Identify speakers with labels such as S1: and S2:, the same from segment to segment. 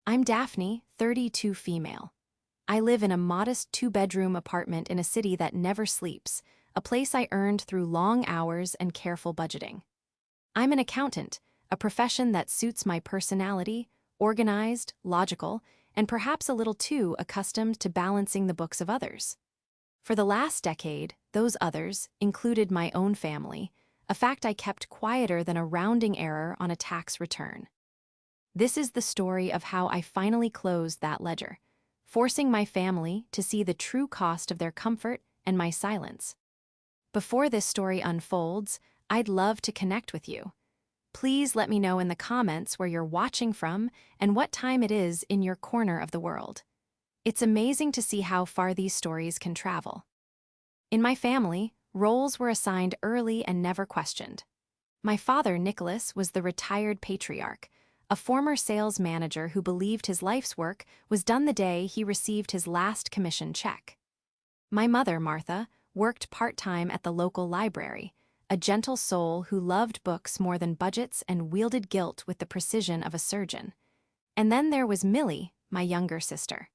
S1: I'm Daphne, 32 female. I live in a modest two-bedroom apartment in a city that never sleeps, a place I earned through long hours and careful budgeting. I'm an accountant, a profession that suits my personality, organized, logical, and perhaps a little too accustomed to balancing the books of others. For the last decade, those others included my own family, a fact I kept quieter than a rounding error on a tax return. This is the story of how I finally closed that ledger, forcing my family to see the true cost of their comfort and my silence. Before this story unfolds, I'd love to connect with you. Please let me know in the comments where you're watching from and what time it is in your corner of the world. It's amazing to see how far these stories can travel. In my family, roles were assigned early and never questioned. My father, Nicholas, was the retired patriarch, a former sales manager who believed his life's work was done the day he received his last commission check. My mother, Martha, worked part-time at the local library, a gentle soul who loved books more than budgets and wielded guilt with the precision of a surgeon. And then there was Millie, my younger sister.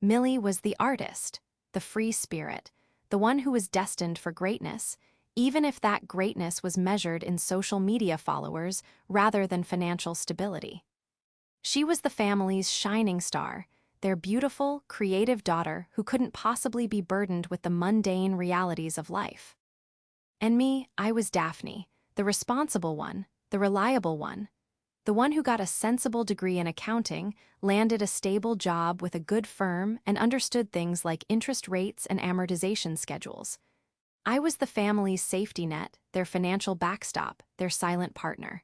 S1: Millie was the artist, the free spirit, the one who was destined for greatness, even if that greatness was measured in social media followers rather than financial stability. She was the family's shining star, their beautiful, creative daughter who couldn't possibly be burdened with the mundane realities of life. And me, I was Daphne, the responsible one, the reliable one, the one who got a sensible degree in accounting, landed a stable job with a good firm, and understood things like interest rates and amortization schedules. I was the family's safety net, their financial backstop, their silent partner.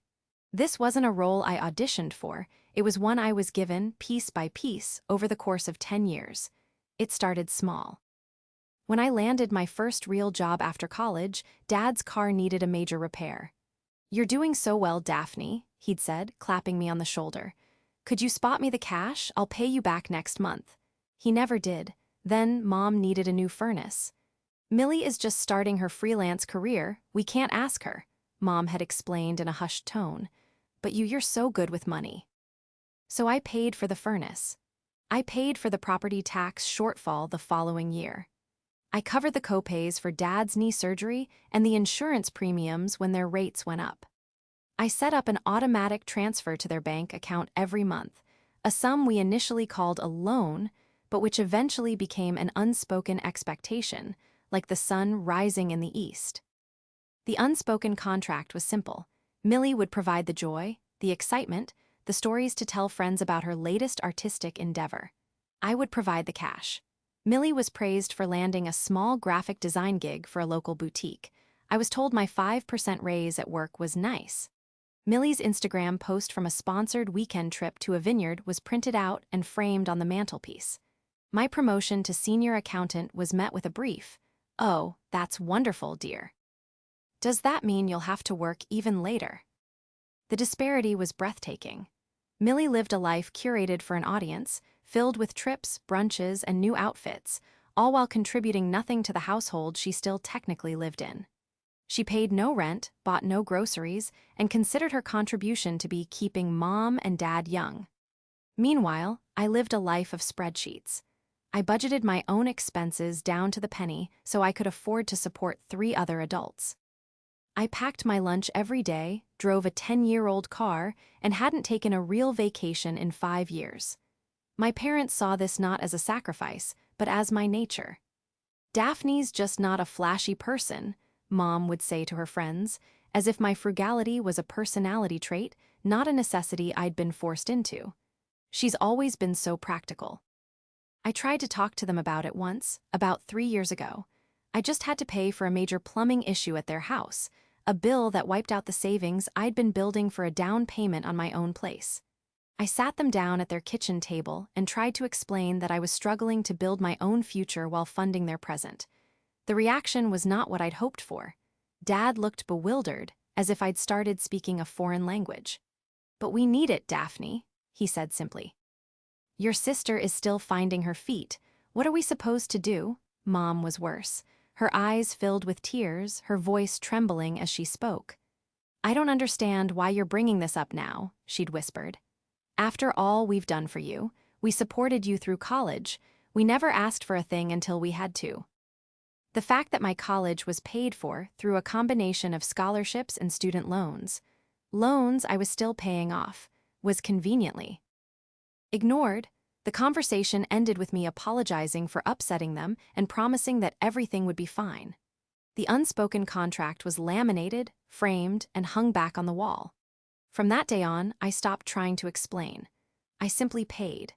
S1: This wasn't a role I auditioned for, it was one I was given, piece by piece, over the course of 10 years. It started small. When I landed my first real job after college, Dad's car needed a major repair. "You're doing so well, Daphne," he'd said, clapping me on the shoulder. "Could you spot me the cash? I'll pay you back next month." He never did. Then Mom needed a new furnace. "Millie is just starting her freelance career, we can't ask her," Mom had explained in a hushed tone. "But you're so good with money." So I paid for the furnace. I paid for the property tax shortfall the following year. I covered the copays for Dad's knee surgery and the insurance premiums when their rates went up. I set up an automatic transfer to their bank account every month, a sum we initially called a loan, but which eventually became an unspoken expectation, like the sun rising in the east. The unspoken contract was simple. Millie would provide the joy, the excitement, the stories to tell friends about her latest artistic endeavor. I would provide the cash. Millie was praised for landing a small graphic design gig for a local boutique. I was told my 5% raise at work was nice. Millie's Instagram post from a sponsored weekend trip to a vineyard was printed out and framed on the mantelpiece. My promotion to senior accountant was met with a brief, "Oh, that's wonderful, dear. Does that mean you'll have to work even later?" The disparity was breathtaking. Millie lived a life curated for an audience, filled with trips, brunches, and new outfits, all while contributing nothing to the household she still technically lived in. She paid no rent, bought no groceries, and considered her contribution to be keeping Mom and Dad young. Meanwhile, I lived a life of spreadsheets. I budgeted my own expenses down to the penny so I could afford to support 3 other adults. I packed my lunch every day, drove a 10-year-old car, and hadn't taken a real vacation in 5 years. My parents saw this not as a sacrifice, but as my nature. "Daphne's just not a flashy person," Mom would say to her friends, as if my frugality was a personality trait, not a necessity I'd been forced into. "She's always been so practical." I tried to talk to them about it once, about 3 years ago. I just had to pay for a major plumbing issue at their house, a bill that wiped out the savings I'd been building for a down payment on my own place. I sat them down at their kitchen table and tried to explain that I was struggling to build my own future while funding their present. The reaction was not what I'd hoped for. Dad looked bewildered, as if I'd started speaking a foreign language. "But we need it, Daphne," he said simply. "Your sister is still finding her feet. What are we supposed to do?" Mom was worse. Her eyes filled with tears, her voice trembling as she spoke. "I don't understand why you're bringing this up now," she'd whispered. After all we've done for you, we supported you through college. We never asked for a thing until we had to. The fact that my college was paid for through a combination of scholarships and student loans I was still paying off, was conveniently ignored. The conversation ended with me apologizing for upsetting them and promising that everything would be fine. The unspoken contract was laminated, framed, and hung back on the wall. From that day on, I stopped trying to explain. I simply paid.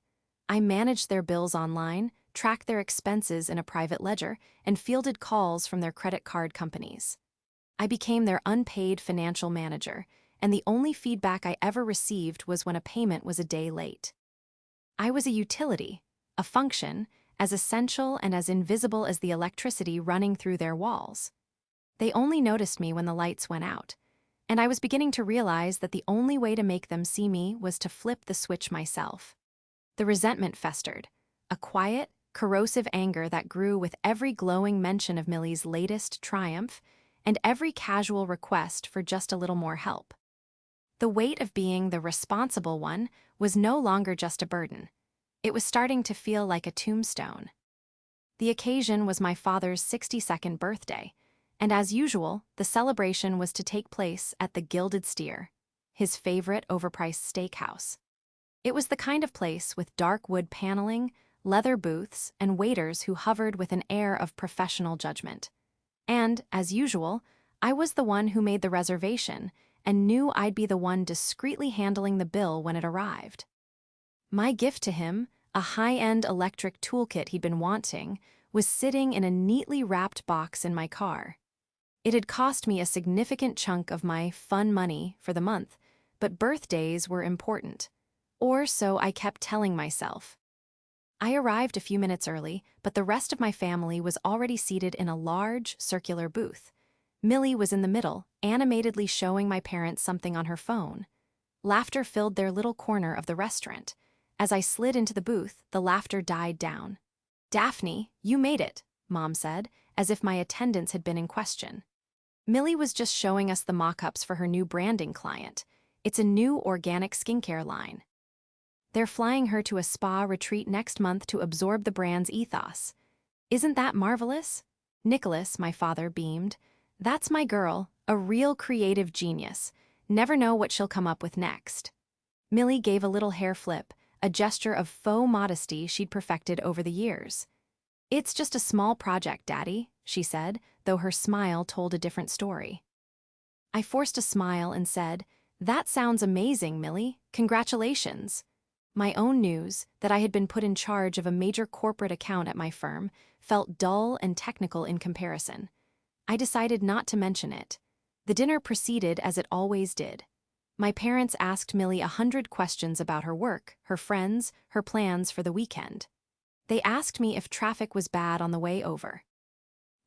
S1: I managed their bills online, tracked their expenses in a private ledger, and fielded calls from their credit card companies. I became their unpaid financial manager, and the only feedback I ever received was when a payment was a day late. I was a utility, a function, as essential and as invisible as the electricity running through their walls. They only noticed me when the lights went out, and I was beginning to realize that the only way to make them see me was to flip the switch myself. The resentment festered, a quiet, corrosive anger that grew with every glowing mention of Millie's latest triumph and every casual request for just a little more help. The weight of being the responsible one was no longer just a burden. It was starting to feel like a tombstone. The occasion was my father's 62nd birthday, and as usual, the celebration was to take place at the Gilded Steer, his favorite overpriced steakhouse. It was the kind of place with dark wood paneling, leather booths, and waiters who hovered with an air of professional judgment. And, as usual, I was the one who made the reservation and knew I'd be the one discreetly handling the bill when it arrived. My gift to him, a high-end electric toolkit he'd been wanting, was sitting in a neatly wrapped box in my car. It had cost me a significant chunk of my fun money for the month, but birthdays were important. Or so I kept telling myself. I arrived a few minutes early, but the rest of my family was already seated in a large, circular booth. Millie was in the middle, animatedly showing my parents something on her phone. Laughter filled their little corner of the restaurant. As I slid into the booth, the laughter died down. "Daphne, you made it," Mom said, as if my attendance had been in question. Millie was just showing us the mock-ups for her new branding client. It's a new organic skincare line. They're flying her to a spa retreat next month to absorb the brand's ethos. Isn't that marvelous? Nicholas, my father, beamed. That's my girl, a real creative genius. Never know what she'll come up with next. Millie gave a little hair flip, a gesture of faux modesty she'd perfected over the years. "It's just a small project, Daddy," she said, though her smile told a different story. I forced a smile and said, "That sounds amazing, Millie. Congratulations." My own news, that I had been put in charge of a major corporate account at my firm, felt dull and technical in comparison. I decided not to mention it. The dinner proceeded as it always did. My parents asked Millie 100 questions about her work, her friends, her plans for the weekend. They asked me if traffic was bad on the way over.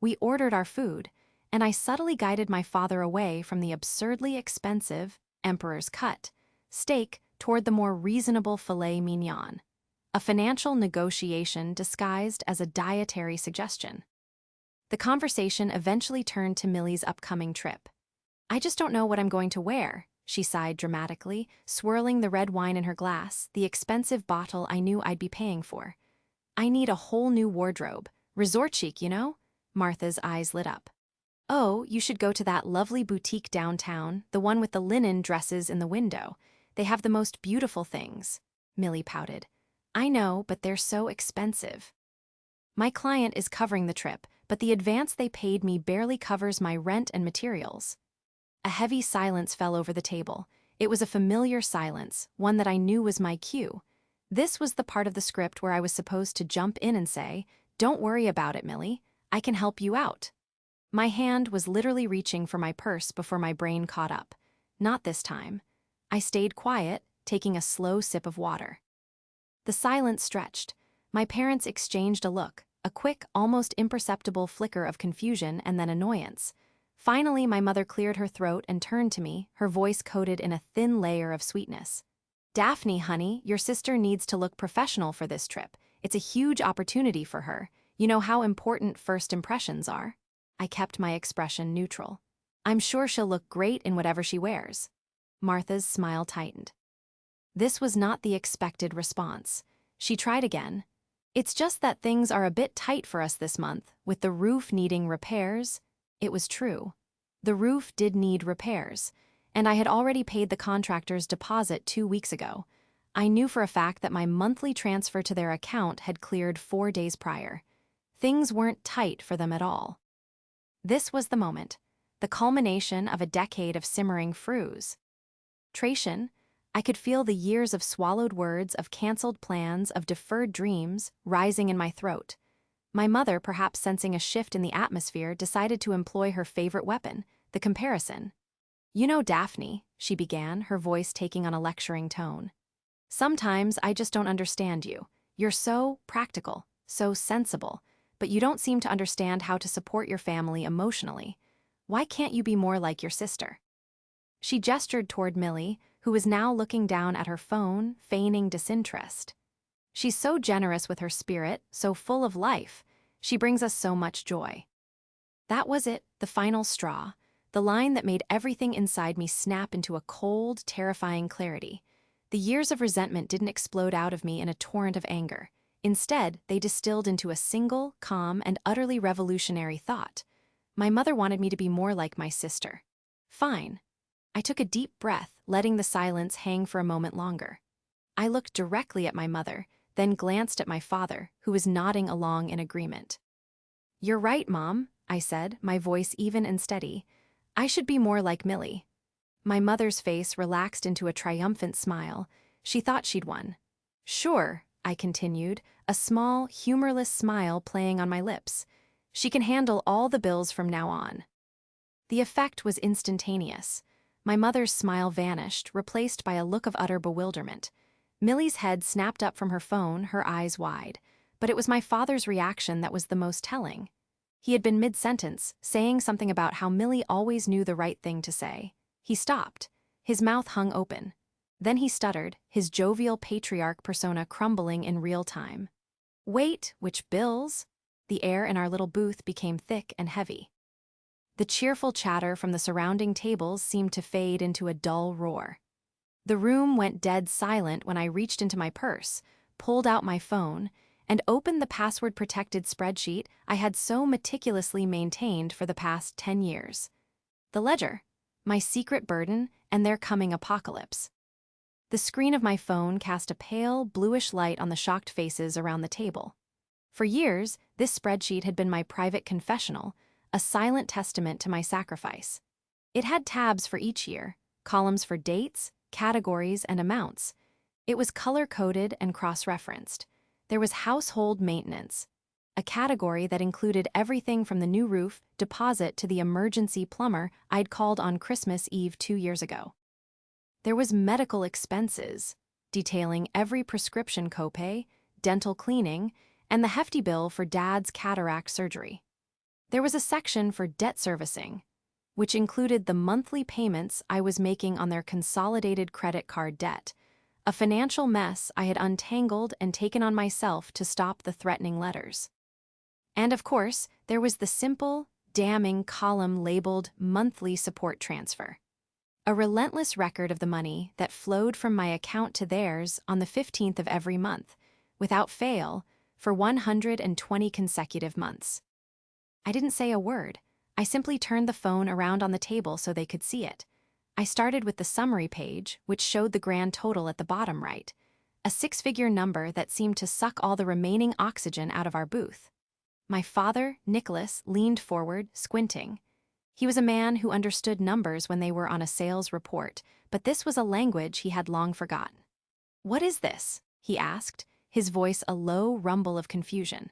S1: We ordered our food, and I subtly guided my father away from the absurdly expensive Emperor's Cut steak toward the more reasonable filet mignon, a financial negotiation disguised as a dietary suggestion. The conversation eventually turned to Millie's upcoming trip. "I just don't know what I'm going to wear," she sighed dramatically, swirling the red wine in her glass, the expensive bottle I knew I'd be paying for. "I need a whole new wardrobe. Resort chic, you know?" Martha's eyes lit up. "Oh, you should go to that lovely boutique downtown, the one with the linen dresses in the window. They have the most beautiful things," Millie pouted. "I know, but they're so expensive." "My client is covering the trip, but the advance they paid me barely covers my rent and materials." A heavy silence fell over the table. It was a familiar silence, one that I knew was my cue. This was the part of the script where I was supposed to jump in and say, "Don't worry about it, Millie. I can help you out." My hand was literally reaching for my purse before my brain caught up. Not this time. I stayed quiet, taking a slow sip of water. The silence stretched. My parents exchanged a look, a quick, almost imperceptible flicker of confusion and then annoyance. Finally, my mother cleared her throat and turned to me, her voice coated in a thin layer of sweetness. "Daphne, honey, your sister needs to look professional for this trip. It's a huge opportunity for her. You know how important first impressions are." I kept my expression neutral. "I'm sure she'll look great in whatever she wears." Martha's smile tightened. This was not the expected response. She tried again. "It's just that things are a bit tight for us this month, with the roof needing repairs." It was true. The roof did need repairs, and I had already paid the contractor's deposit 2 weeks ago. I knew for a fact that my monthly transfer to their account had cleared 4 days prior. Things weren't tight for them at all. This was the moment, the culmination of a decade of simmering frustration. I could feel the years of swallowed words, of canceled plans, of deferred dreams rising in my throat. My mother, perhaps sensing a shift in the atmosphere, decided to employ her favorite weapon, the comparison. "You know, Daphne," she began, her voice taking on a lecturing tone. "Sometimes I just don't understand you. You're so practical, so sensible, but you don't seem to understand how to support your family emotionally. Why can't you be more like your sister?" She gestured toward Millie, who was now looking down at her phone, feigning disinterest. "She's so generous with her spirit, so full of life. She brings us so much joy." That was it, the final straw, the line that made everything inside me snap into a cold, terrifying clarity. The years of resentment didn't explode out of me in a torrent of anger. Instead, they distilled into a single, calm, and utterly revolutionary thought. My mother wanted me to be more like my sister. Fine. I took a deep breath, letting the silence hang for a moment longer. I looked directly at my mother, then glanced at my father, who was nodding along in agreement. "You're right, Mom," I said, my voice even and steady. "I should be more like Millie." My mother's face relaxed into a triumphant smile. She thought she'd won. "Sure," I continued, a small, humorless smile playing on my lips. "She can handle all the bills from now on." The effect was instantaneous. My mother's smile vanished, replaced by a look of utter bewilderment. Millie's head snapped up from her phone, her eyes wide. But it was my father's reaction that was the most telling. He had been mid-sentence, saying something about how Millie always knew the right thing to say. He stopped. His mouth hung open. Then he stuttered, his jovial patriarch persona crumbling in real time. "Wait, which bills?" The air in our little booth became thick and heavy. The cheerful chatter from the surrounding tables seemed to fade into a dull roar. The room went dead silent when I reached into my purse, pulled out my phone, and opened the password-protected spreadsheet I had so meticulously maintained for the past 10 years. The ledger, my secret burden, and their coming apocalypse. The screen of my phone cast a pale, bluish light on the shocked faces around the table. For years, this spreadsheet had been my private confessional, a silent testament to my sacrifice. It had tabs for each year, columns for dates, categories, and amounts. It was color-coded and cross-referenced. There was household maintenance, a category that included everything from the new roof deposit to the emergency plumber I'd called on Christmas Eve 2 years ago. There was medical expenses, detailing every prescription copay, dental cleaning, and the hefty bill for Dad's cataract surgery. There was a section for debt servicing, which included the monthly payments I was making on their consolidated credit card debt, a financial mess I had untangled and taken on myself to stop the threatening letters. And of course, there was the simple, damning column labeled monthly support transfer. A relentless record of the money that flowed from my account to theirs on the 15th of every month, without fail, for 120 consecutive months. I didn't say a word. I simply turned the phone around on the table so they could see it. I started with the summary page, which showed the grand total at the bottom right, a 6-figure number that seemed to suck all the remaining oxygen out of our booth. My father, Nicholas, leaned forward, squinting. He was a man who understood numbers when they were on a sales report, but this was a language he had long forgotten. "What is this?" he asked, his voice a low rumble of confusion.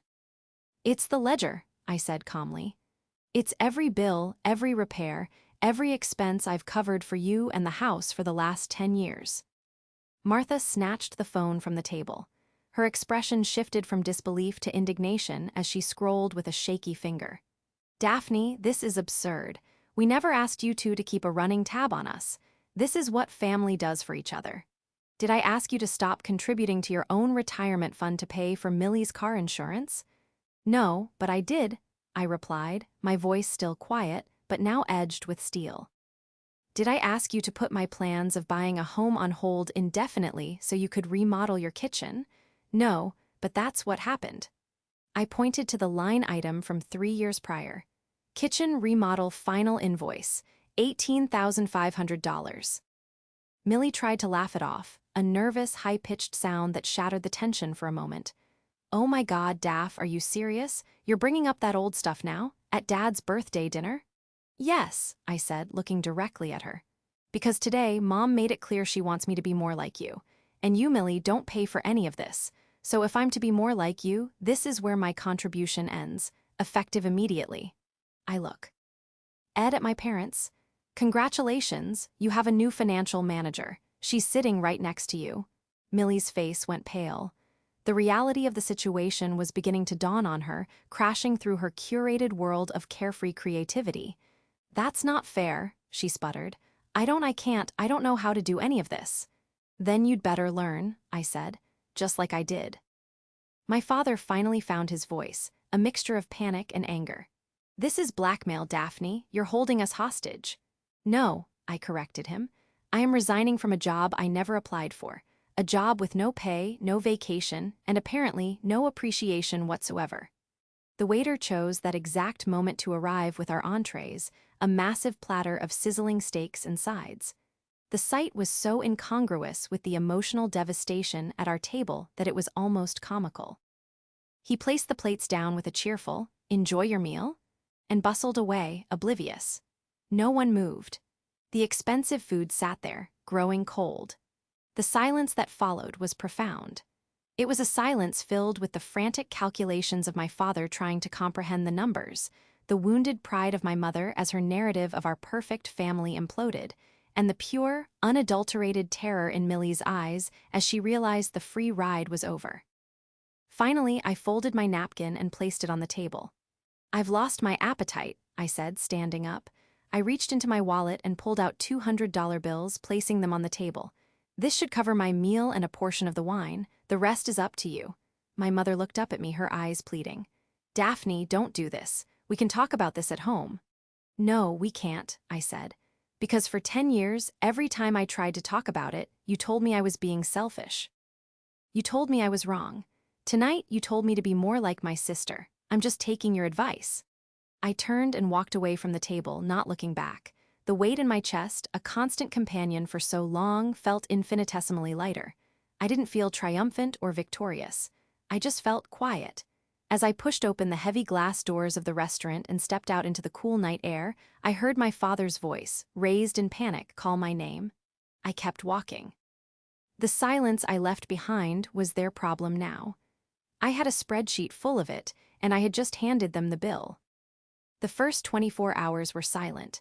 S1: "It's the ledger," I said calmly. "It's every bill, every repair, every expense I've covered for you and the house for the last 10 years. Martha snatched the phone from the table. Her expression shifted from disbelief to indignation as she scrolled with a shaky finger. "Daphne, this is absurd. We never asked you two to keep a running tab on us. This is what family does for each other. Did I ask you to stop contributing to your own retirement fund to pay for Millie's car insurance?" "No, but I did," I replied, my voice still quiet, but now edged with steel. Did I ask you to put my plans of buying a home on hold indefinitely so you could remodel your kitchen? No, but that's what happened. I pointed to the line item from 3 years prior. Kitchen remodel final invoice, $18,500. Millie tried to laugh it off, a nervous, high-pitched sound that shattered the tension for a moment. Oh my God, Daff, are you serious? You're bringing up that old stuff now? At Dad's birthday dinner? Yes, I said, looking directly at her. Because today, Mom made it clear she wants me to be more like you. And you, Millie, don't pay for any of this. So if I'm to be more like you, this is where my contribution ends, effective immediately. I look. Ed at my parents'. Congratulations, you have a new financial manager. She's sitting right next to you. Millie's face went pale. The reality of the situation was beginning to dawn on her, crashing through her curated world of carefree creativity. That's not fair, she sputtered. I don't know how to do any of this. Then you'd better learn, I said, just like I did. My father finally found his voice, a mixture of panic and anger. This is blackmail, Daphne. You're holding us hostage. No, I corrected him. I am resigning from a job I never applied for. A job with no pay, no vacation, and apparently no appreciation whatsoever. The waiter chose that exact moment to arrive with our entrees, a massive platter of sizzling steaks and sides. The sight was so incongruous with the emotional devastation at our table that it was almost comical. He placed the plates down with a cheerful, "Enjoy your meal," and bustled away, oblivious. No one moved. The expensive food sat there, growing cold. The silence that followed was profound. It was a silence filled with the frantic calculations of my father trying to comprehend the numbers, the wounded pride of my mother as her narrative of our perfect family imploded, and the pure, unadulterated terror in Millie's eyes as she realized the free ride was over. Finally, I folded my napkin and placed it on the table. I've lost my appetite, I said, standing up. I reached into my wallet and pulled out $200 bills, placing them on the table. This should cover my meal and a portion of the wine. The rest is up to you. My mother looked up at me, her eyes pleading. Daphne, don't do this. We can talk about this at home. No, we can't, I said. Because for 10 years, every time I tried to talk about it, you told me I was being selfish. You told me I was wrong. Tonight, you told me to be more like my sister. I'm just taking your advice. I turned and walked away from the table, not looking back. The weight in my chest, a constant companion for so long, felt infinitesimally lighter. I didn't feel triumphant or victorious. I just felt quiet. As I pushed open the heavy glass doors of the restaurant and stepped out into the cool night air, I heard my father's voice, raised in panic, call my name. I kept walking. The silence I left behind was their problem now. I had a spreadsheet full of it, and I had just handed them the bill. The first 24 hours were silent.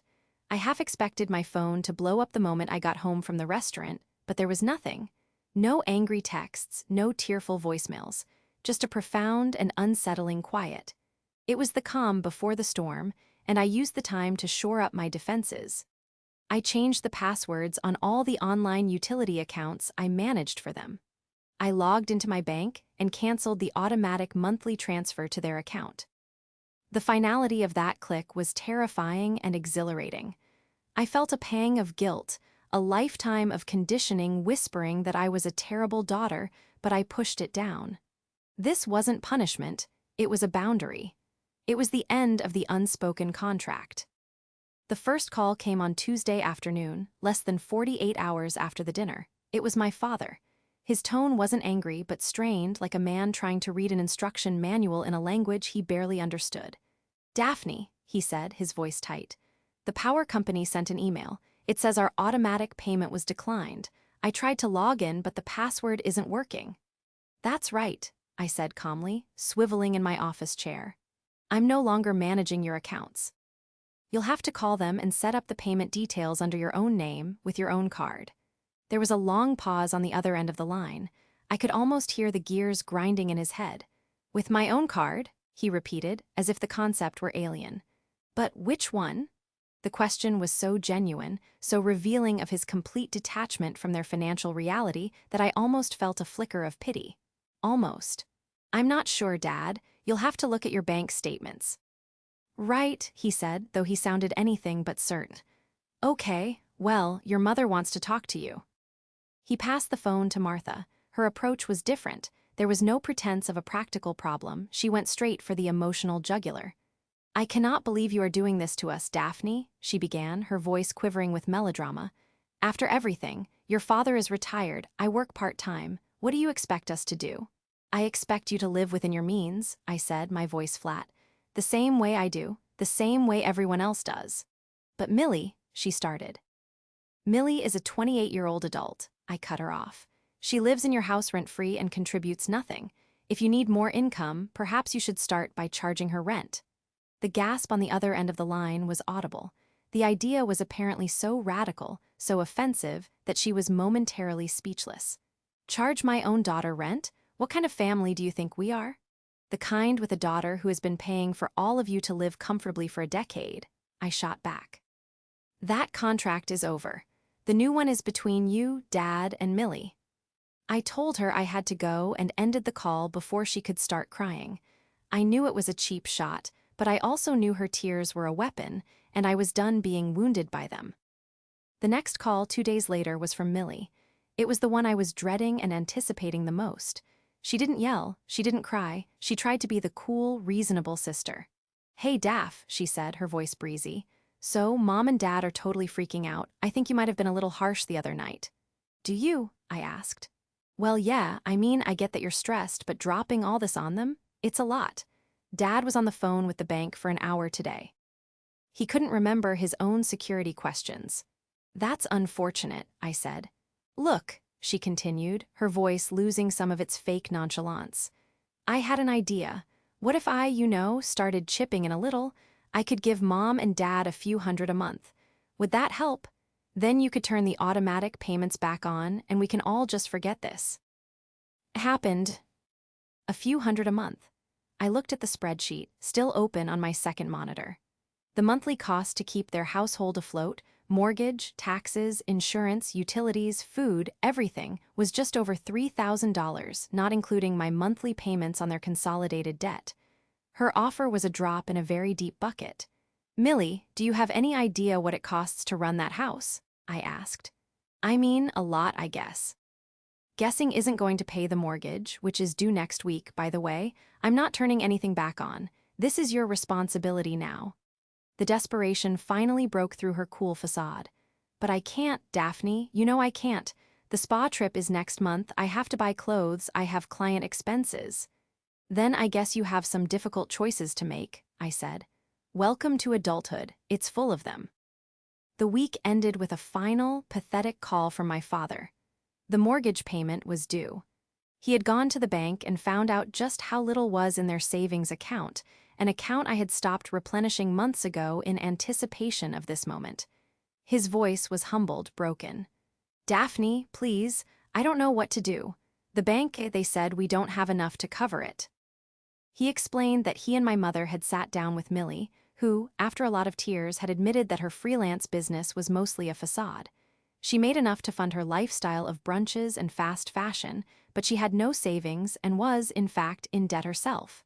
S1: I half expected my phone to blow up the moment I got home from the restaurant, but there was nothing. No angry texts, no tearful voicemails, just a profound and unsettling quiet. It was the calm before the storm, and I used the time to shore up my defenses. I changed the passwords on all the online utility accounts I managed for them. I logged into my bank and canceled the automatic monthly transfer to their account. The finality of that click was terrifying and exhilarating. I felt a pang of guilt, a lifetime of conditioning whispering that I was a terrible daughter, but I pushed it down. This wasn't punishment, it was a boundary. It was the end of the unspoken contract. The first call came on Tuesday afternoon, less than 48 hours after the dinner. It was my father. His tone wasn't angry, but strained, like a man trying to read an instruction manual in a language he barely understood. Daphne, he said, his voice tight. The power company sent an email. It says our automatic payment was declined. I tried to log in, but the password isn't working. That's right, I said calmly, swiveling in my office chair. I'm no longer managing your accounts. You'll have to call them and set up the payment details under your own name, with your own card. There was a long pause on the other end of the line. I could almost hear the gears grinding in his head. With my own card, he repeated, as if the concept were alien. But which one? The question was so genuine, so revealing of his complete detachment from their financial reality that I almost felt a flicker of pity. Almost. I'm not sure, Dad. You'll have to look at your bank statements. Right, he said, though he sounded anything but certain. Okay, "Well, your mother wants to talk to you." He passed the phone to Martha. Her approach was different. There was no pretense of a practical problem. She went straight for the emotional jugular. "I cannot believe you are doing this to us, Daphne," she began, her voice quivering with melodrama. "After everything, your father is retired, I work part-time. What do you expect us to do?" "I expect you to live within your means," I said, my voice flat. "The same way I do, the same way everyone else does." "But Millie," she started. "Millie is a 28-year-old adult," I cut her off. "She lives in your house rent-free and contributes nothing. If you need more income, perhaps you should start by charging her rent." The gasp on the other end of the line was audible. The idea was apparently so radical, so offensive, that she was momentarily speechless. "Charge my own daughter rent? What kind of family do you think we are?" "The kind with a daughter who has been paying for all of you to live comfortably for a decade," I shot back. "That contract is over. The new one is between you, Dad, and Millie." I told her I had to go and ended the call before she could start crying. I knew it was a cheap shot, but I also knew her tears were a weapon, and I was done being wounded by them. The next call 2 days later was from Millie. It was the one I was dreading and anticipating the most. She didn't yell, she didn't cry, she tried to be the cool, reasonable sister. "Hey, Daph," she said, her voice breezy. "So, Mom and Dad are totally freaking out. I think you might have been a little harsh the other night." "Do you?" I asked. "Well, yeah, I mean, I get that you're stressed, but dropping all this on them? It's a lot. Dad was on the phone with the bank for an hour today. He couldn't remember his own security questions." "That's unfortunate," I said. "Look," she continued, her voice losing some of its fake nonchalance. "I had an idea. What if I, started chipping in a little? I could give Mom and Dad a few hundred a month. Would that help? Then you could turn the automatic payments back on, and we can all just forget this." Happened. A few hundred a month. I looked at the spreadsheet, still open on my second monitor. The monthly cost to keep their household afloat, mortgage, taxes, insurance, utilities, food, everything, was just over $3,000, not including my monthly payments on their consolidated debt. Her offer was a drop in a very deep bucket. "Millie, do you have any idea what it costs to run that house?" I asked. "I mean, a lot, I guess." "Guessing isn't going to pay the mortgage, which is due next week, by the way. I'm not turning anything back on. This is your responsibility now." The desperation finally broke through her cool facade. "But I can't, Daphne. You know I can't. The spa trip is next month. I have to buy clothes. I have client expenses." "Then I guess you have some difficult choices to make," I said. "Welcome to adulthood. It's full of them." The week ended with a final, pathetic call from my father. The mortgage payment was due. He had gone to the bank and found out just how little was in their savings account, an account I had stopped replenishing months ago in anticipation of this moment. His voice was humbled, broken. "Daphne, please, I don't know what to do. The bank, they said we don't have enough to cover it." He explained that he and my mother had sat down with Millie, who, after a lot of tears, had admitted that her freelance business was mostly a facade. She made enough to fund her lifestyle of brunches and fast fashion, but she had no savings and was, in fact, in debt herself.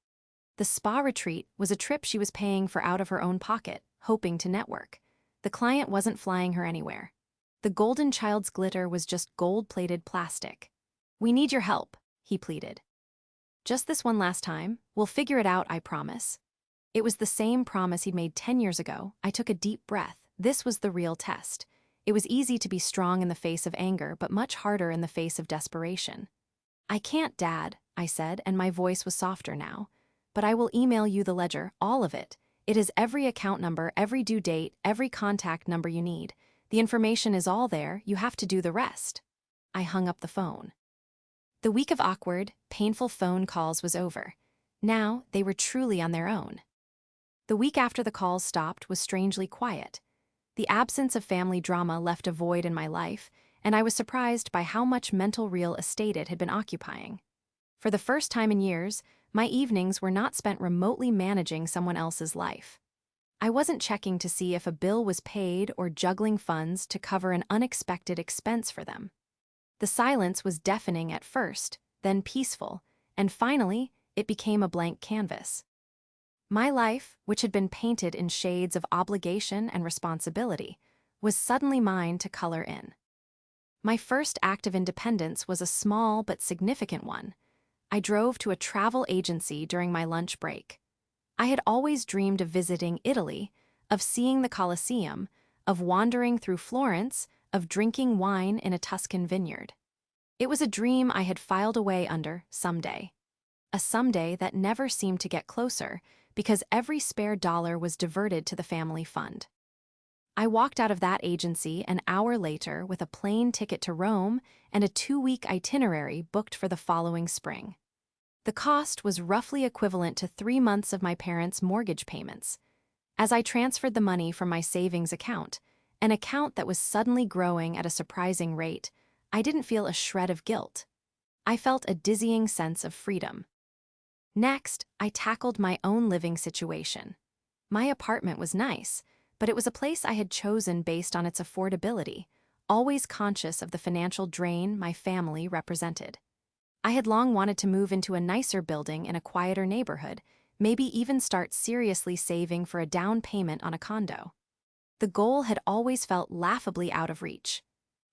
S1: The spa retreat was a trip she was paying for out of her own pocket, hoping to network. The client wasn't flying her anywhere. The golden child's glitter was just gold-plated plastic. "We need your help," he pleaded. "Just this one last time. We'll figure it out, I promise." It was the same promise he'd made 10 years ago. I took a deep breath. This was the real test. It was easy to be strong in the face of anger, but much harder in the face of desperation. "I can't, Dad," I said, and my voice was softer now. "But I will email you the ledger, all of it. It has every account number, every due date, every contact number you need. The information is all there, you have to do the rest." I hung up the phone. The week of awkward, painful phone calls was over. Now, they were truly on their own. The week after the calls stopped was strangely quiet. The absence of family drama left a void in my life, and I was surprised by how much mental real estate it had been occupying. For the first time in years, my evenings were not spent remotely managing someone else's life. I wasn't checking to see if a bill was paid or juggling funds to cover an unexpected expense for them. The silence was deafening at first, then peaceful, and finally, it became a blank canvas. My life, which had been painted in shades of obligation and responsibility, was suddenly mine to color in. My first act of independence was a small but significant one. I drove to a travel agency during my lunch break. I had always dreamed of visiting Italy, of seeing the Colosseum, of wandering through Florence, of drinking wine in a Tuscan vineyard. It was a dream I had filed away under someday. A someday that never seemed to get closer because every spare dollar was diverted to the family fund. I walked out of that agency an hour later with a plane ticket to Rome and a 2-week itinerary booked for the following spring. The cost was roughly equivalent to 3 months of my parents' mortgage payments. As I transferred the money from my savings account, an account that was suddenly growing at a surprising rate, I didn't feel a shred of guilt. I felt a dizzying sense of freedom. Next, I tackled my own living situation. My apartment was nice, but it was a place I had chosen based on its affordability, always conscious of the financial drain my family represented. I had long wanted to move into a nicer building in a quieter neighborhood, maybe even start seriously saving for a down payment on a condo. The goal had always felt laughably out of reach.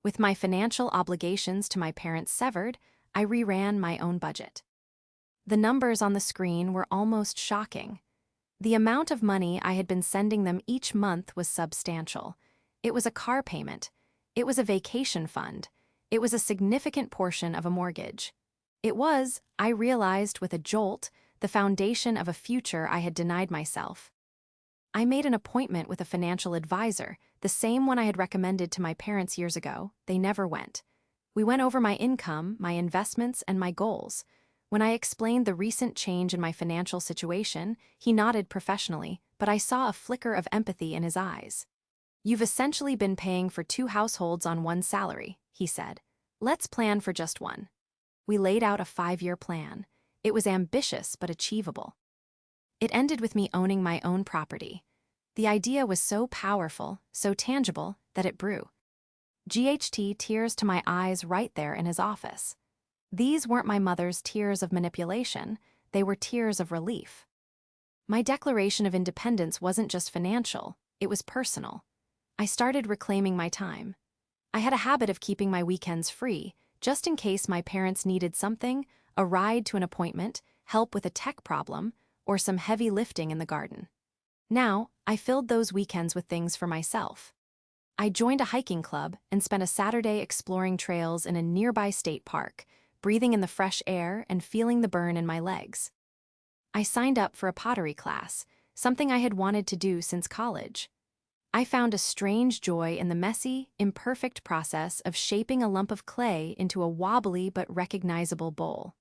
S1: With my financial obligations to my parents severed, I reran my own budget. The numbers on the screen were almost shocking. The amount of money I had been sending them each month was substantial. It was a car payment. It was a vacation fund. It was a significant portion of a mortgage. It was, I realized with a jolt, the foundation of a future I had denied myself. I made an appointment with a financial advisor, the same one I had recommended to my parents years ago. They never went. We went over my income, my investments, and my goals. When I explained the recent change in my financial situation, he nodded professionally, but I saw a flicker of empathy in his eyes. "You've essentially been paying for 2 households on one salary," he said. "Let's plan for just one." We laid out a 5-year plan. It was ambitious but achievable. It ended with me owning my own property. The idea was so powerful, so tangible, that it grew. Tears to my eyes right there in his office. These weren't my mother's tears of manipulation, they were tears of relief. My declaration of independence wasn't just financial, it was personal. I started reclaiming my time. I had a habit of keeping my weekends free, just in case my parents needed something, a ride to an appointment, help with a tech problem, or some heavy lifting in the garden. Now, I filled those weekends with things for myself. I joined a hiking club and spent a Saturday exploring trails in a nearby state park, breathing in the fresh air and feeling the burn in my legs. I signed up for a pottery class, something I had wanted to do since college. I found a strange joy in the messy, imperfect process of shaping a lump of clay into a wobbly but recognizable bowl.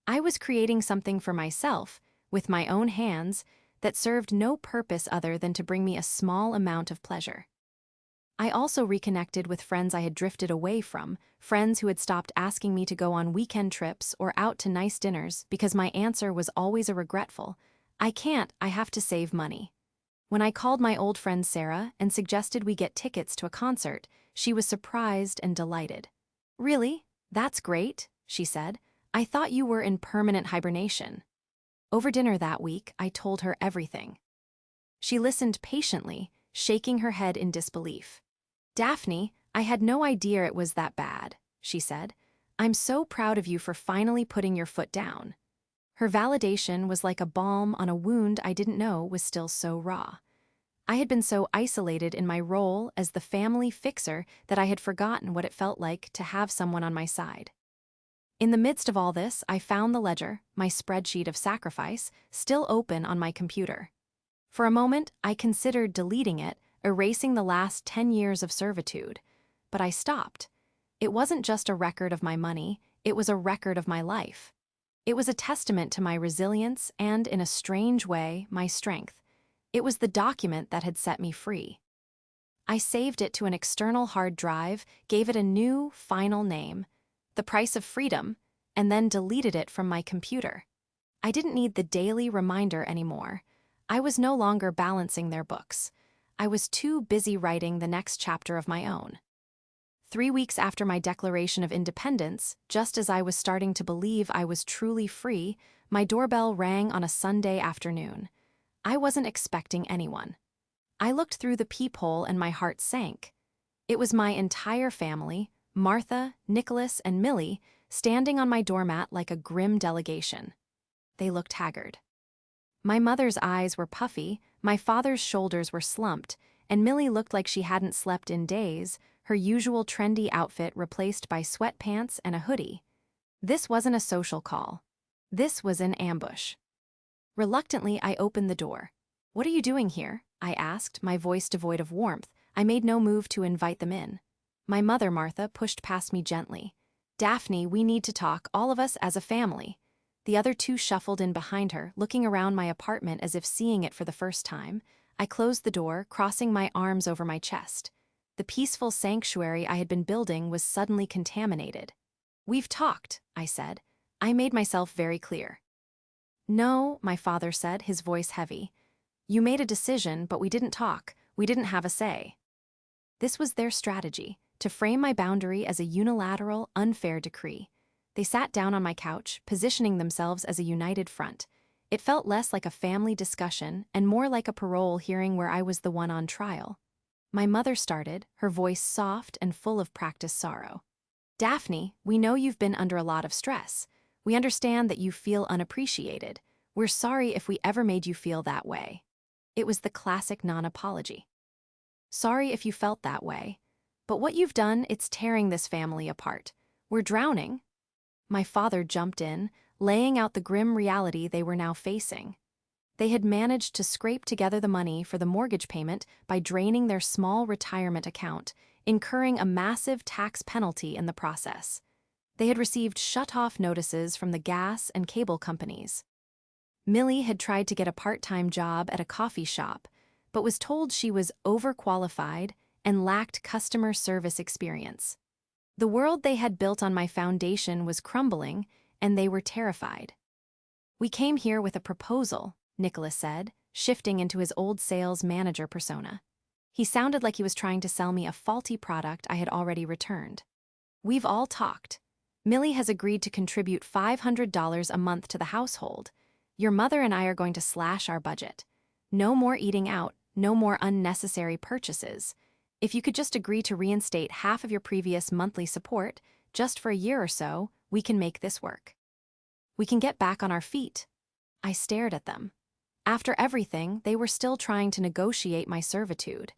S1: I was creating something for myself, with my own hands, that served no purpose other than to bring me a small amount of pleasure. I also reconnected with friends I had drifted away from, friends who had stopped asking me to go on weekend trips or out to nice dinners because my answer was always a regretful, "I can't, I have to save money." When I called my old friend Sarah and suggested we get tickets to a concert, she was surprised and delighted. "Really? That's great," she said. "I thought you were in permanent hibernation." Over dinner that week, I told her everything. She listened patiently, shaking her head in disbelief. "Daphne, I had no idea it was that bad," she said. "I'm so proud of you for finally putting your foot down." Her validation was like a balm on a wound I didn't know was still so raw. I had been so isolated in my role as the family fixer that I had forgotten what it felt like to have someone on my side. In the midst of all this, I found the ledger, my spreadsheet of sacrifice, still open on my computer. For a moment, I considered deleting it, erasing the last 10 years of servitude. But I stopped. It wasn't just a record of my money, it was a record of my life. It was a testament to my resilience and, in a strange way, my strength. It was the document that had set me free. I saved it to an external hard drive, gave it a new, final name, The Price of Freedom, and then deleted it from my computer. I didn't need the daily reminder anymore. I was no longer balancing their books. I was too busy writing the next chapter of my own. 3 weeks after my declaration of independence, just as I was starting to believe I was truly free, my doorbell rang on a Sunday afternoon. I wasn't expecting anyone. I looked through the peephole and my heart sank. It was my entire family, Martha, Nicholas, and Millie, standing on my doormat like a grim delegation. They looked haggard. My mother's eyes were puffy, my father's shoulders were slumped, and Millie looked like she hadn't slept in days, her usual trendy outfit replaced by sweatpants and a hoodie. This wasn't a social call. This was an ambush. Reluctantly, I opened the door. "What are you doing here?" I asked, my voice devoid of warmth. I made no move to invite them in. My mother, Martha, pushed past me gently. "Daphne, we need to talk, all of us as a family." The other two shuffled in behind her, looking around my apartment as if seeing it for the first time. I closed the door, crossing my arms over my chest. The peaceful sanctuary I had been building was suddenly contaminated. "We've talked," I said. I made myself very clear. "No," my father said, his voice heavy. "You made a decision, but we didn't talk. We didn't have a say." This was their strategy, to frame my boundary as a unilateral, unfair decree. They sat down on my couch, positioning themselves as a united front. It felt less like a family discussion and more like a parole hearing where I was the one on trial. My mother started, her voice soft and full of practiced sorrow. "Daphne, we know you've been under a lot of stress. We understand that you feel unappreciated. We're sorry if we ever made you feel that way." It was the classic non-apology. "Sorry if you felt that way. But what you've done, it's tearing this family apart. We're drowning." My father jumped in, laying out the grim reality they were now facing. They had managed to scrape together the money for the mortgage payment by draining their small retirement account, incurring a massive tax penalty in the process. They had received shut-off notices from the gas and cable companies. Millie had tried to get a part-time job at a coffee shop, but was told she was overqualified and lacked customer service experience. The world they had built on my foundation was crumbling, and they were terrified. "We came here with a proposal," Nicholas said, shifting into his old sales manager persona. He sounded like he was trying to sell me a faulty product I had already returned. "We've all talked. Millie has agreed to contribute $500 a month to the household. Your mother and I are going to slash our budget. No more eating out, no more unnecessary purchases. If you could just agree to reinstate half of your previous monthly support, just for a year or so, we can make this work. We can get back on our feet." I stared at them. After everything, they were still trying to negotiate my servitude.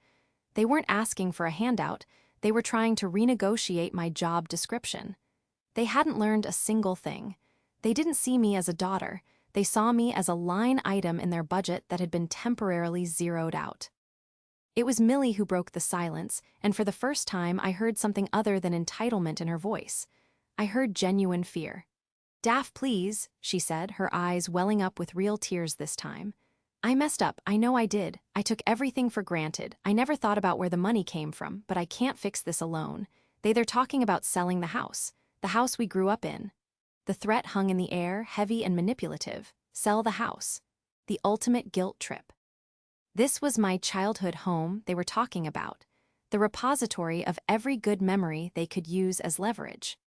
S1: They weren't asking for a handout, they were trying to renegotiate my job description. They hadn't learned a single thing. They didn't see me as a daughter, they saw me as a line item in their budget that had been temporarily zeroed out. It was Millie who broke the silence, and for the first time I heard something other than entitlement in her voice. I heard genuine fear. "Daph, please," she said, her eyes welling up with real tears this time. "I messed up, I know I did. I took everything for granted. I never thought about where the money came from, but I can't fix this alone. They're talking about selling the house we grew up in." The threat hung in the air, heavy and manipulative. Sell the house. The ultimate guilt trip. This was my childhood home they were talking about, the repository of every good memory they could use as leverage.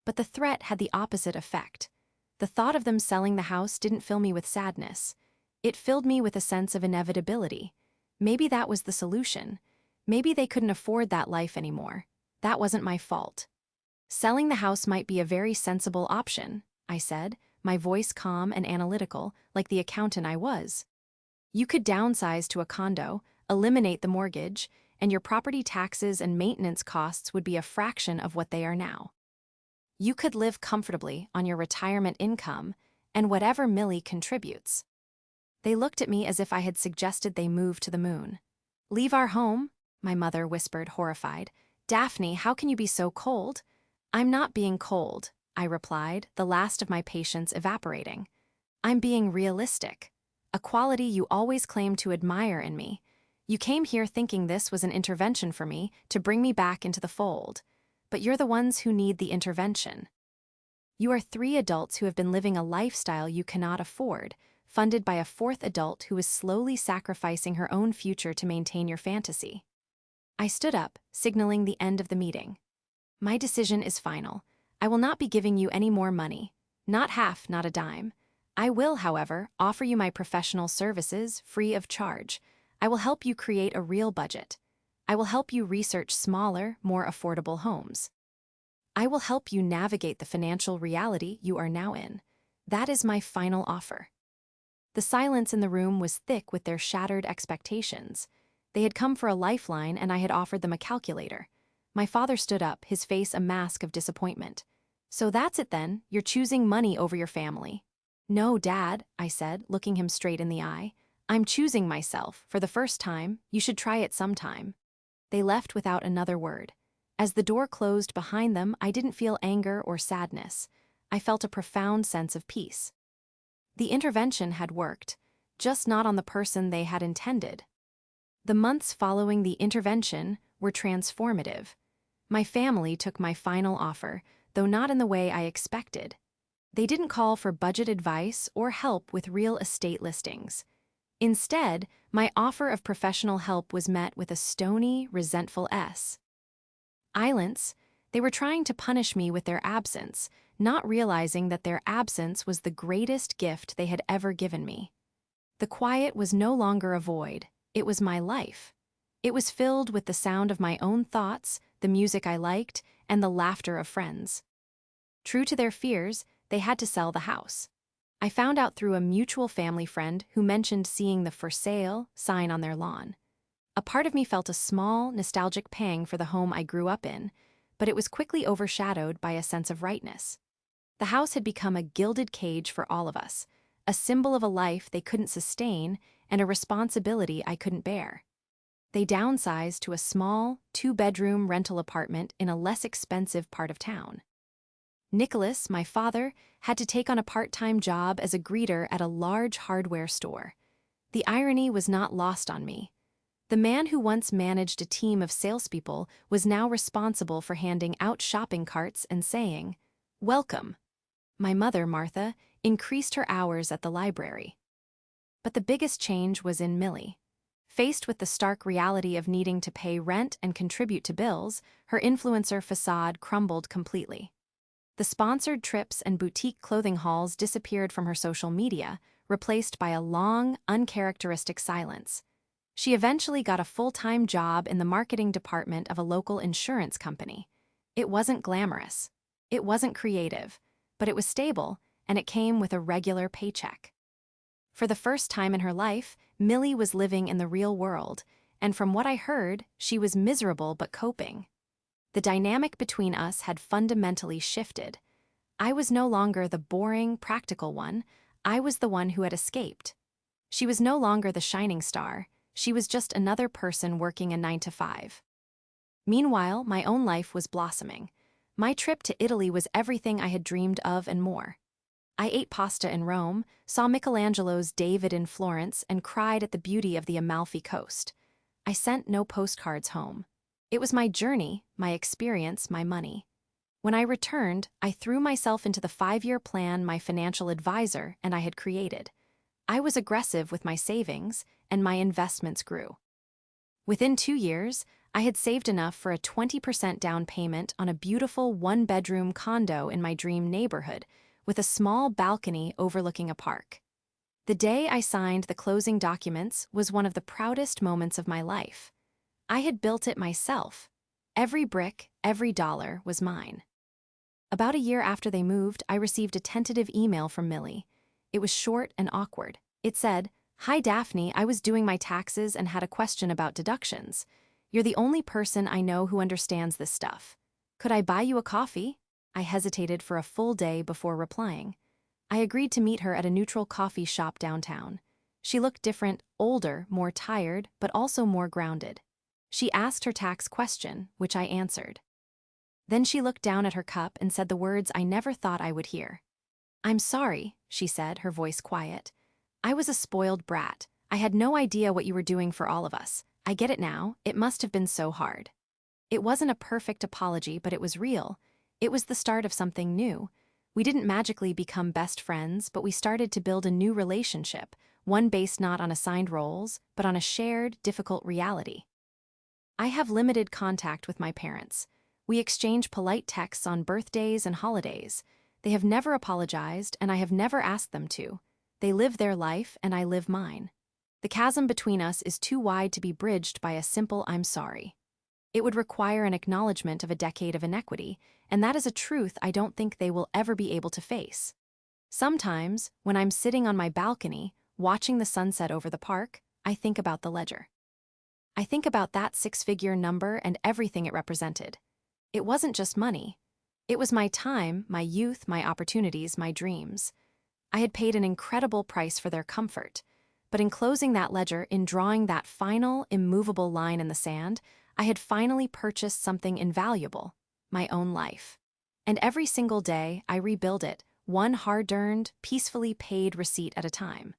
S1: But the threat had the opposite effect. The thought of them selling the house didn't fill me with sadness. It filled me with a sense of inevitability. Maybe that was the solution. Maybe they couldn't afford that life anymore. That wasn't my fault. "Selling the house might be a very sensible option," I said, my voice calm and analytical, like the accountant I was. "You could downsize to a condo, eliminate the mortgage, and your property taxes and maintenance costs would be a fraction of what they are now. You could live comfortably on your retirement income and whatever Millie contributes." They looked at me as if I had suggested they move to the moon. "Leave our home?" my mother whispered, horrified. "Daphne, how can you be so cold?" "I'm not being cold," I replied, the last of my patience evaporating. "I'm being realistic. A quality you always claimed to admire in me. You came here thinking this was an intervention for me to bring me back into the fold. But you're the ones who need the intervention. You are 3 adults who have been living a lifestyle you cannot afford, funded by a 4th adult who is slowly sacrificing her own future to maintain your fantasy." I stood up, signaling the end of the meeting. "My decision is final. I will not be giving you any more money. Not half, not a dime. I will, however, offer you my professional services free of charge. I will help you create a real budget. I will help you research smaller, more affordable homes. I will help you navigate the financial reality you are now in. That is my final offer. The silence in the room was thick with their shattered expectations. They had come for a lifeline, and I had offered them a calculator. My father stood up, his face a mask of disappointment. So that's it then, you're choosing money over your family. No, Dad, I said, looking him straight in the eye. I'm choosing myself, for the first time. You should try it sometime. They left without another word. As the door closed behind them, I didn't feel anger or sadness. I felt a profound sense of peace. The intervention had worked, just not on the person they had intended. The months following the intervention were transformative. My family took my final offer, though not in the way I expected. They didn't call for budget advice or help with real estate listings. Instead, my offer of professional help was met with a stony, resentful silence. They were trying to punish me with their absence, not realizing that their absence was the greatest gift they had ever given me. The quiet was no longer a void, it was my life. It was filled with the sound of my own thoughts, the music I liked, and the laughter of friends. True to their fears, they had to sell the house. I found out through a mutual family friend who mentioned seeing the "for sale" sign on their lawn. A part of me felt a small, nostalgic pang for the home I grew up in, but it was quickly overshadowed by a sense of rightness. The house had become a gilded cage for all of us, a symbol of a life they couldn't sustain and a responsibility I couldn't bear. They downsized to a small, 2-bedroom rental apartment in a less expensive part of town. Nicholas, my father, had to take on a part-time job as a greeter at a large hardware store. The irony was not lost on me. The man who once managed a team of salespeople was now responsible for handing out shopping carts and saying, "Welcome." My mother, Martha, increased her hours at the library. But the biggest change was in Millie. Faced with the stark reality of needing to pay rent and contribute to bills, her influencer facade crumbled completely. The sponsored trips and boutique clothing hauls disappeared from her social media, replaced by a long, uncharacteristic silence. She eventually got a full-time job in the marketing department of a local insurance company. It wasn't glamorous. It wasn't creative, but it was stable, and it came with a regular paycheck. For the first time in her life, Millie was living in the real world, and from what I heard, she was miserable but coping. The dynamic between us had fundamentally shifted. I was no longer the boring, practical one. I was the one who had escaped. She was no longer the shining star. She was just another person working a 9-to-5. Meanwhile, my own life was blossoming. My trip to Italy was everything I had dreamed of and more. I ate pasta in Rome, saw Michelangelo's David in Florence, and cried at the beauty of the Amalfi Coast. I sent no postcards home. It was my journey, my experience, my money. When I returned, I threw myself into the 5-year plan my financial advisor and I had created. I was aggressive with my savings, and my investments grew. Within 2 years, I had saved enough for a 20% down payment on a beautiful 1-bedroom condo in my dream neighborhood, with a small balcony overlooking a park. The day I signed the closing documents was one of the proudest moments of my life. I had built it myself. Every brick, every dollar was mine. About a year after they moved, I received a tentative email from Millie. It was short and awkward. It said, "Hi Daphne, I was doing my taxes and had a question about deductions. You're the only person I know who understands this stuff. Could I buy you a coffee?" I hesitated for a full day before replying. I agreed to meet her at a neutral coffee shop downtown. She looked different, older, more tired, but also more grounded. She asked her tax question, which I answered. Then she looked down at her cup and said the words I never thought I would hear. "I'm sorry," she said, her voice quiet. "I was a spoiled brat. I had no idea what you were doing for all of us. I get it now. It must have been so hard." It wasn't a perfect apology, but it was real. It was the start of something new. We didn't magically become best friends, but we started to build a new relationship, one based not on assigned roles, but on a shared, difficult reality. I have limited contact with my parents. We exchange polite texts on birthdays and holidays. They have never apologized, and I have never asked them to. They live their life, and I live mine. The chasm between us is too wide to be bridged by a simple "I'm sorry." It would require an acknowledgement of a decade of inequity, and that is a truth I don't think they will ever be able to face. Sometimes, when I'm sitting on my balcony, watching the sunset over the park, I think about the ledger. I think about that six-figure number and everything it represented. It wasn't just money. It was my time, my youth, my opportunities, my dreams. I had paid an incredible price for their comfort. But in closing that ledger, in drawing that final, immovable line in the sand, I had finally purchased something invaluable, my own life. And every single day, I rebuild it, one hard-earned, peacefully paid receipt at a time.